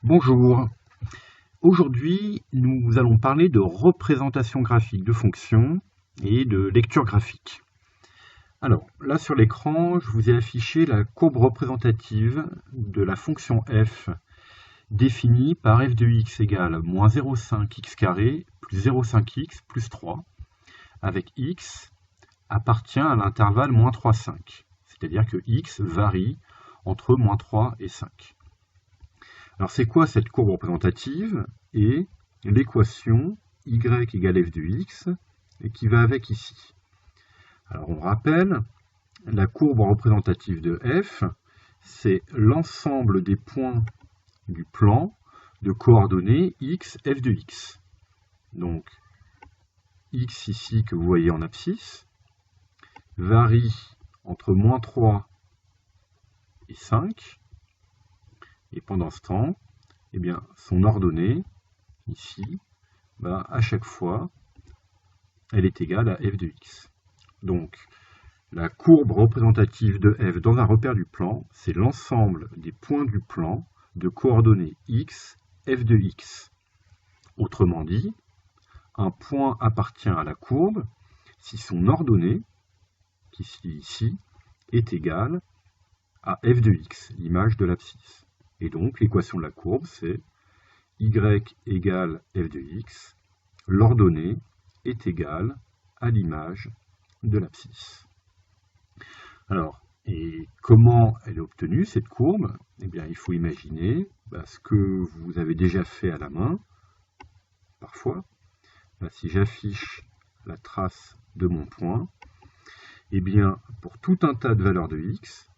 Bonjour, aujourd'hui nous allons parler de représentation graphique de fonctions et de lecture graphique. Alors là sur l'écran je vous ai affiché la courbe représentative de la fonction f définie par f de x égale moins 0,5x carré plus 0,5x plus 3 avec x appartient à l'intervalle moins 3, 5, c'est-à-dire que x varie entre moins 3 et 5. Alors c'est quoi cette courbe représentative et l'équation y égale f de x et qui va avec ici. Alors on rappelle, la courbe représentative de f, c'est l'ensemble des points du plan de coordonnées x, f de x. Donc x ici que vous voyez en abscisse varie entre moins 3 et 5. Et pendant ce temps, eh bien, son ordonnée, ici, à chaque fois, elle est égale à f de x. Donc, la courbe représentative de f dans un repère du plan, c'est l'ensemble des points du plan de coordonnées x, f de x. Autrement dit, un point appartient à la courbe si son ordonnée, qui est ici, est égale à f de x, l'image de l'abscisse. Et donc, l'équation de la courbe, c'est y égale f de x, l'ordonnée est égale à l'image de l'abscisse. Alors, et comment elle est obtenue, cette courbe? Eh bien, il faut imaginer ce que vous avez déjà fait à la main, parfois. Si j'affiche la trace de mon point, eh bien, pour tout un tas de valeurs de x,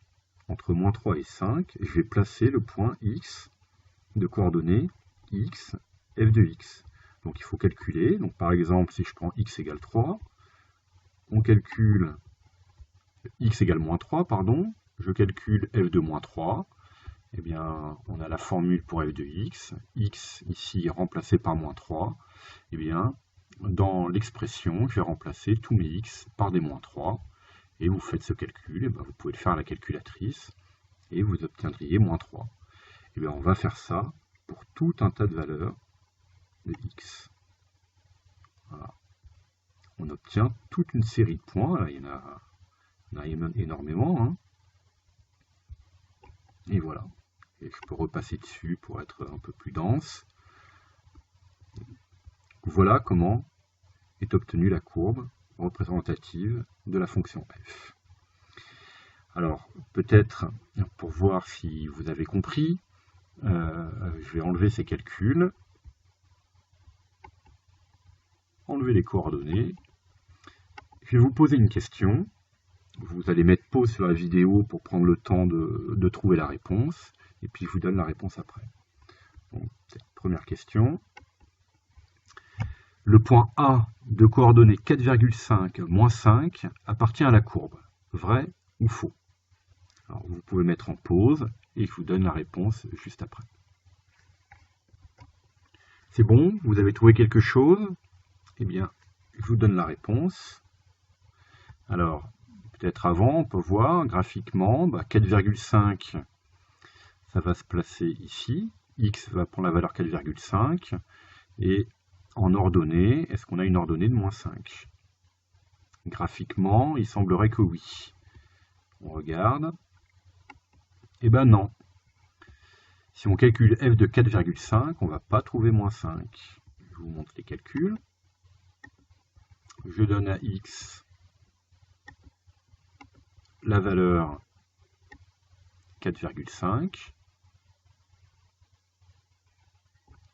entre moins 3 et 5, je vais placer le point x de coordonnées x, f de x. Donc il faut calculer. Donc par exemple, si je prends x égale 3, on calcule x égale moins 3, pardon, je calcule f de moins 3, eh bien on a la formule pour f de x ici remplacé par moins 3, eh bien dans l'expression, je vais remplacer tous mes x par des moins 3, et vous faites ce calcul, et vous pouvez le faire à la calculatrice, et vous obtiendriez moins 3. Et bien on va faire ça pour tout un tas de valeurs de x. Voilà. On obtient toute une série de points, là, il y en a énormément, hein. Et voilà. Et je peux repasser dessus pour être un peu plus dense. Voilà comment est obtenue la courbe représentative de la fonction f. Alors, peut-être, pour voir si vous avez compris, je vais enlever ces calculs, enlever les coordonnées. Je vais vous poser une question. Vous allez mettre pause sur la vidéo pour prendre le temps de trouver la réponse, et puis je vous donne la réponse après. Donc, première question. Le point A de coordonnées 4,5 moins 5 appartient à la courbe. Vrai ou faux? Alors, vous pouvez mettre en pause et je vous donne la réponse juste après. C'est bon? Vous avez trouvé quelque chose? Eh bien, je vous donne la réponse. Alors, peut-être avant, on peut voir graphiquement, 4,5, ça va se placer ici. X va prendre la valeur 4,5 et en ordonnée, est-ce qu'on a une ordonnée de moins 5? Graphiquement, il semblerait que oui. On regarde. Eh bien non. Si on calcule f de 4,5, on ne va pas trouver moins 5. Je vous montre les calculs. Je donne à x la valeur 4,5.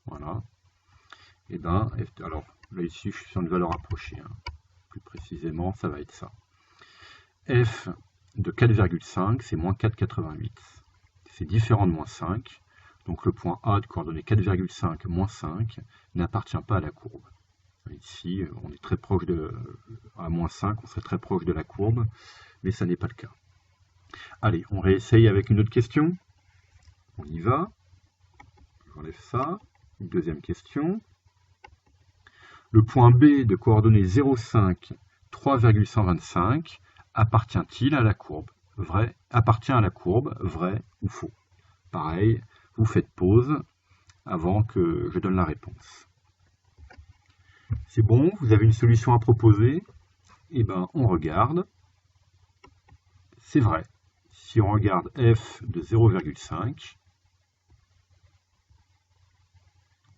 Voilà. Et bien, alors là ici je suis sur une valeur approchée, hein. Plus précisément ça va être ça. F de 4,5 c'est moins 4,88. C'est différent de moins 5, donc le point A de coordonnées 4,5 moins 5 n'appartient pas à la courbe. Ici on est très proche à moins 5, on serait très proche de la courbe, mais ça n'est pas le cas. Allez, on réessaye avec une autre question. On y va. J'enlève ça. Une deuxième question. Le point B de coordonnées 0,5, 3,125 appartient-il à la courbe? Vrai, appartient à la courbe, vrai ou faux? Pareil, vous faites pause avant que je donne la réponse. C'est bon, vous avez une solution à proposer? Eh bien, on regarde. C'est vrai. Si on regarde f de 0,5,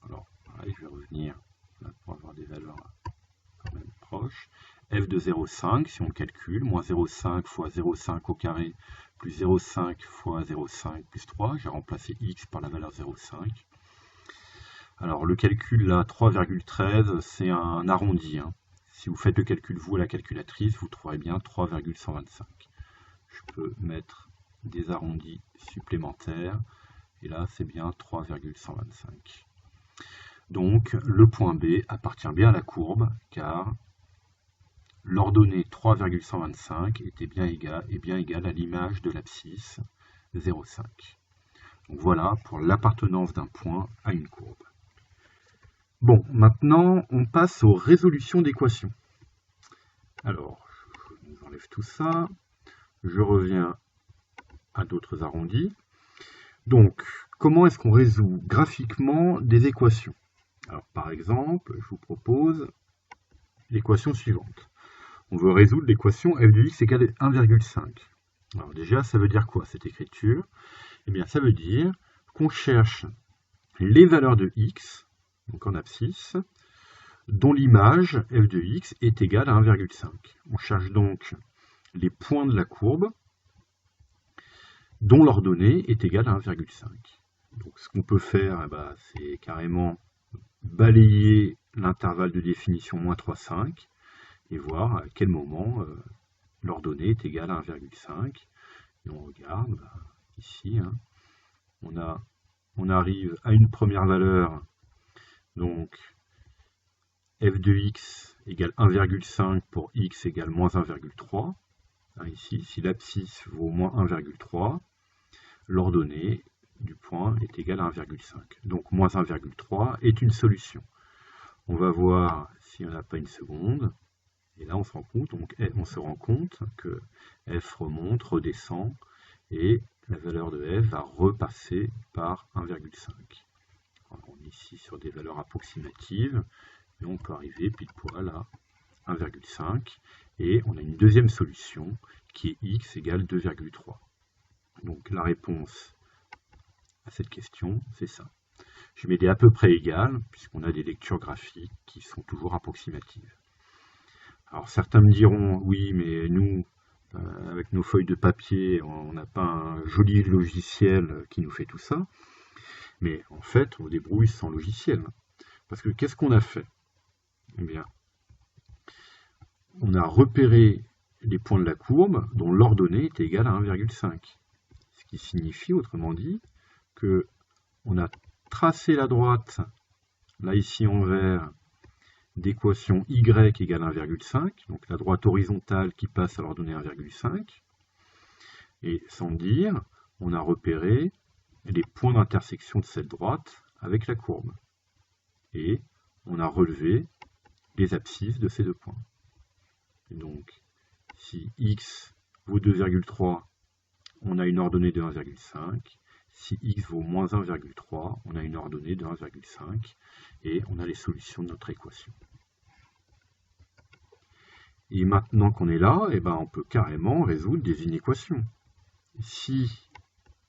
alors, pareil, je vais revenir là pour avoir des valeurs quand même proches. F de 0,5, si on le calcule, moins 0,5 fois 0,5 au carré, plus 0,5 fois 0,5 plus 3, j'ai remplacé x par la valeur 0,5. Alors le calcul là, 3,13, c'est un arrondi. Si vous faites le calcul vous à la calculatrice, vous trouverez bien 3,125. Je peux mettre des arrondis supplémentaires, et là c'est bien 3,125. Donc le point B appartient bien à la courbe, car l'ordonnée 3,125 est bien égale à l'image de l'abscisse 0,5. Donc voilà pour l'appartenance d'un point à une courbe. Bon, maintenant on passe aux résolutions d'équations. Alors, je enlève tout ça, je reviens à d'autres arrondis. Donc, comment est-ce qu'on résout graphiquement des équations? Alors, par exemple, je vous propose l'équation suivante. On veut résoudre l'équation f de x égale 1,5. Alors déjà, ça veut dire quoi cette écriture? Eh bien, ça veut dire qu'on cherche les valeurs de x, donc en abscisse, dont l'image f de x est égale à 1,5. On cherche donc les points de la courbe dont l'ordonnée est égale à 1,5. Donc ce qu'on peut faire, c'est carrément balayer l'intervalle de définition moins 3,5 et voir à quel moment l'ordonnée est égale à 1,5. Et on regarde ici, on arrive à une première valeur, donc f de x égale 1,5 pour x égale moins 1,3. Ici, si l'abscisse vaut moins 1,3, l'ordonnée du point est égale à 1,5. Donc moins 1,3 est une solution. On va voir si on n'a pas une seconde. Et là, on se rend compte que f remonte, redescend, et la valeur de f va repasser par 1,5. On est ici sur des valeurs approximatives, et on peut arriver pile poil à 1,5. Et on a une deuxième solution qui est x égale 2,3. Donc la réponse à cette question, c'est ça. Je mets des à peu près égales, puisqu'on a des lectures graphiques qui sont toujours approximatives. Alors certains me diront, oui, mais nous, avec nos feuilles de papier, on n'a pas un joli logiciel qui nous fait tout ça. Mais en fait, on débrouille sans logiciel. Parce que qu'est-ce qu'on a fait? Eh bien, on a repéré les points de la courbe dont l'ordonnée est égale à 1,5. Ce qui signifie, autrement dit, que on a tracé la droite, là ici en vert, d'équation y égale 1,5, donc la droite horizontale qui passe à l'ordonnée 1,5. Et sans dire, on a repéré les points d'intersection de cette droite avec la courbe. Et on a relevé les abscisses de ces deux points. Et donc, si x vaut 2,3, on a une ordonnée de 1,5. Si x vaut moins 1,3, on a une ordonnée de 1,5. Et on a les solutions de notre équation. Et maintenant qu'on est là, on peut carrément résoudre des inéquations. Si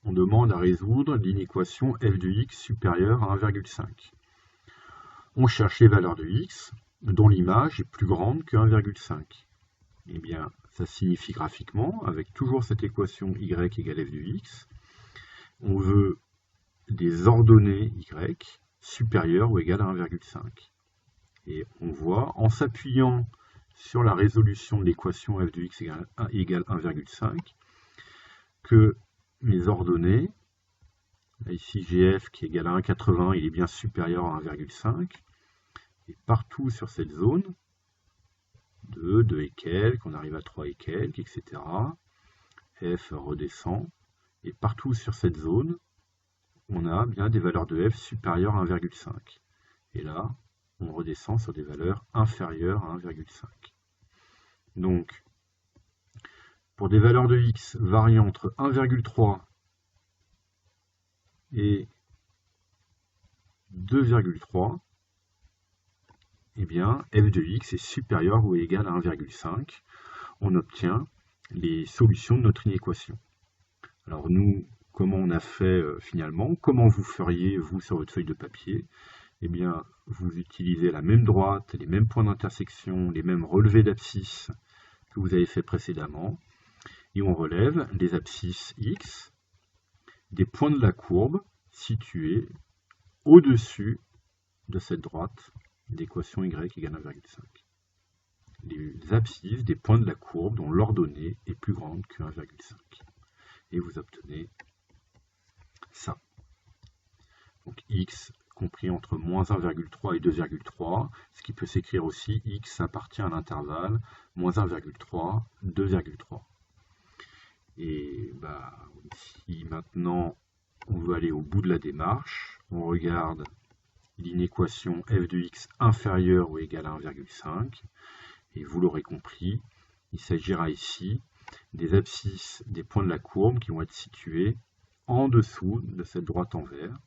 on demande à résoudre l'inéquation f de x supérieure à 1,5, on cherche les valeurs de x dont l'image est plus grande que 1,5. Eh bien, ça signifie graphiquement, avec toujours cette équation y égale f de x, on veut des ordonnées y supérieures ou égales à 1,5. Et on voit, en s'appuyant sur la résolution de l'équation f de x égale 1,5, que mes ordonnées, là ici gf qui est égal à 1,80, il est bien supérieur à 1,5, et partout sur cette zone, 2 et quelques, on arrive à 3 et quelques, etc. F redescend, et partout sur cette zone, on a bien des valeurs de f supérieures à 1,5. Et là, on redescend sur des valeurs inférieures à 1,5. Donc, pour des valeurs de x variant entre 1,3 et 2,3, eh bien f de x est supérieur ou égal à 1,5. On obtient les solutions de notre inéquation. Alors nous, comment on a fait finalement? Comment vous feriez, vous, sur votre feuille de papier? Eh bien, vous utilisez la même droite, les mêmes points d'intersection, les mêmes relevés d'abscisse que vous avez fait précédemment, et on relève les abscisses x des points de la courbe situés au-dessus de cette droite d'équation y égale 1,5. Les abscisses des points de la courbe dont l'ordonnée est plus grande que 1,5. Et vous obtenez ça. Donc x compris entre moins 1,3 et 2,3, ce qui peut s'écrire aussi x appartient à l'intervalle moins 1,3, 2,3. Et si maintenant on veut aller au bout de la démarche, on regarde l'inéquation f de x inférieure ou égale à 1,5, et vous l'aurez compris, il s'agira ici des abscisses des points de la courbe qui vont être situés en dessous de cette droite en vert.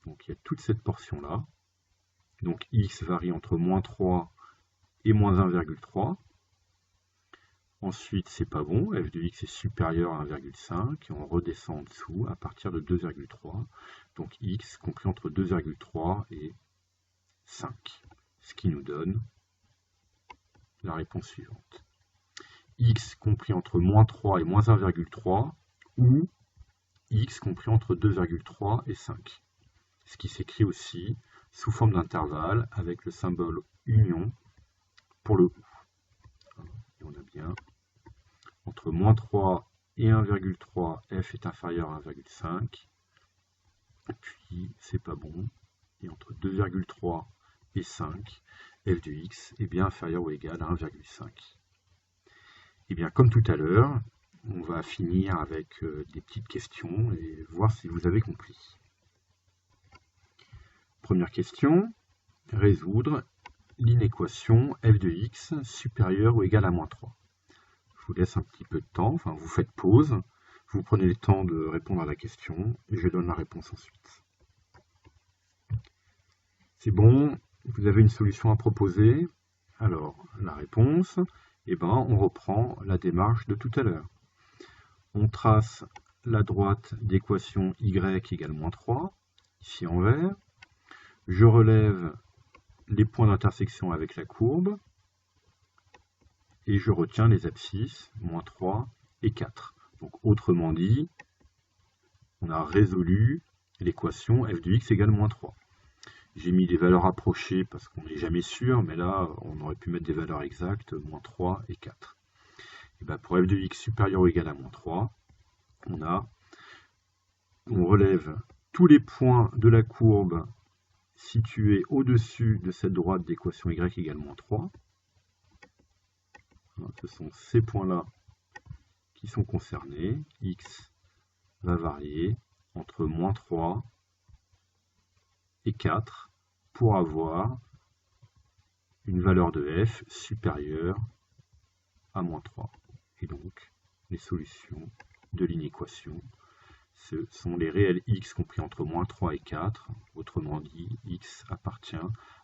Donc il y a toute cette portion-là. Donc x varie entre moins 3 et moins 1,3. Ensuite, c'est pas bon, f de x est supérieur à 1,5, et on redescend en dessous à partir de 2,3. Donc x compris entre 2,3 et 5. Ce qui nous donne la réponse suivante. X compris entre moins 3 et moins 1,3 ou x compris entre 2,3 et 5. Ce qui s'écrit aussi sous forme d'intervalle avec le symbole union pour le ou. Et on a bien entre moins 3 et 1,3, f est inférieur à 1,5. Et puis, c'est pas bon. Et entre 2,3 et 5, f de x est bien inférieur ou égal à 1,5. Et bien, comme tout à l'heure, on va finir avec des petites questions et voir si vous avez compris. Première question, résoudre l'inéquation f de x supérieure ou égale à moins 3. Je vous laisse un petit peu de temps, enfin vous faites pause, vous prenez le temps de répondre à la question et je donne la réponse ensuite. C'est bon, vous avez une solution à proposer. Alors, la réponse, on reprend la démarche de tout à l'heure. On trace la droite d'équation y égale moins 3, ici en vert. Je relève les points d'intersection avec la courbe et je retiens les abscisses, moins 3 et 4. Donc autrement dit, on a résolu l'équation f de x égale moins 3. J'ai mis des valeurs approchées parce qu'on n'est jamais sûr, mais là on aurait pu mettre des valeurs exactes, moins 3 et 4. Et bien pour f de x supérieur ou égal à moins 3, on relève tous les points de la courbe situés au-dessus de cette droite d'équation y égale moins 3. Ce sont ces points-là qui sont concernés. X va varier entre moins 3 et 4 pour avoir une valeur de f supérieure à moins 3. Et donc, les solutions de l'inéquation, ce sont les réels x compris entre moins 3 et 4. Autrement dit, x appartient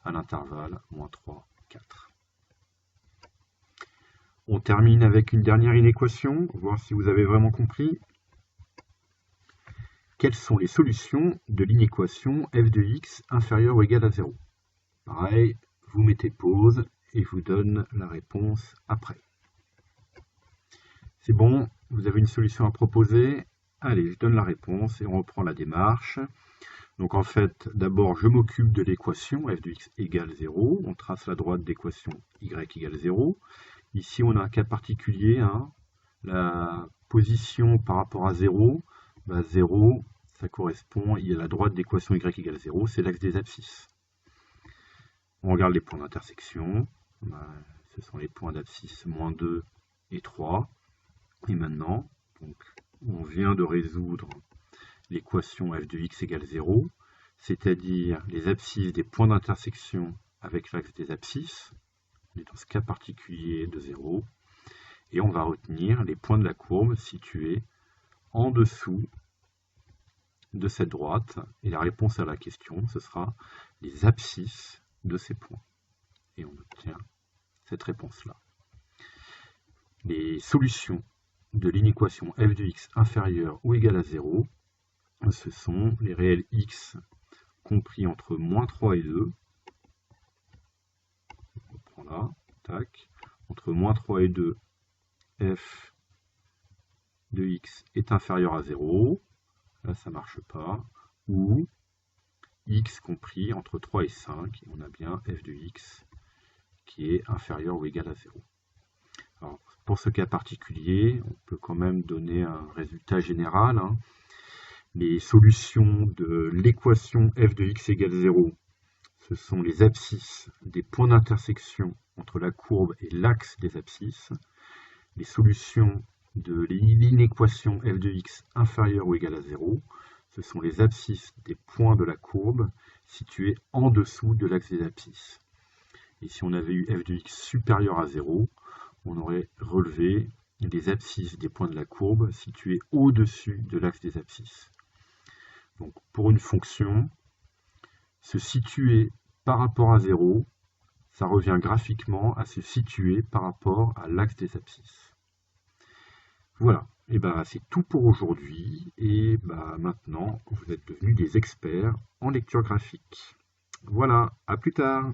à l'intervalle moins 3, 4. On termine avec une dernière inéquation, voir si vous avez vraiment compris. Quelles sont les solutions de l'inéquation f de x inférieur ou égal à 0? Pareil, vous mettez pause et je vous donne la réponse après. C'est bon, vous avez une solution à proposer. Allez, je donne la réponse et on reprend la démarche. Donc en fait, d'abord, je m'occupe de l'équation f de x égale 0. On trace la droite d'équation y égale 0. Ici, on a un cas particulier, la position par rapport à 0, 0, ça correspond, il y a la droite d'équation y égale 0, c'est l'axe des abscisses. On regarde les points d'intersection, ce sont les points d'abscisse moins 2 et 3. Et maintenant, on vient de résoudre l'équation f de x égale 0, c'est-à-dire les abscisses des points d'intersection avec l'axe des abscisses. On est dans ce cas particulier de 0, et on va retenir les points de la courbe situés en dessous de cette droite, et la réponse à la question, ce sera les abscisses de ces points. Et on obtient cette réponse-là. Les solutions de l'inéquation f de x inférieur ou égal à 0, ce sont les réels x compris entre moins 3 et 2. On prend là, tac, entre moins 3 et 2, f de x est inférieur à 0. Là, ça ne marche pas. Ou x compris entre 3 et 5. Et on a bien f de x qui est inférieur ou égal à 0. Alors, pour ce cas particulier, on peut quand même donner un résultat général. Les solutions de l'équation f de x égale 0, ce sont les abscisses des points d'intersection entre la courbe et l'axe des abscisses. Les solutions de l'inéquation f de x inférieur ou égal à 0, ce sont les abscisses des points de la courbe situés en dessous de l'axe des abscisses. Et si on avait eu f de x supérieur à 0, on aurait relevé les abscisses des points de la courbe situés au-dessus de l'axe des abscisses. Donc pour une fonction, se situer par rapport à 0, ça revient graphiquement à se situer par rapport à l'axe des abscisses. Voilà, et c'est tout pour aujourd'hui, et maintenant vous êtes devenus des experts en lecture graphique. Voilà, à plus tard.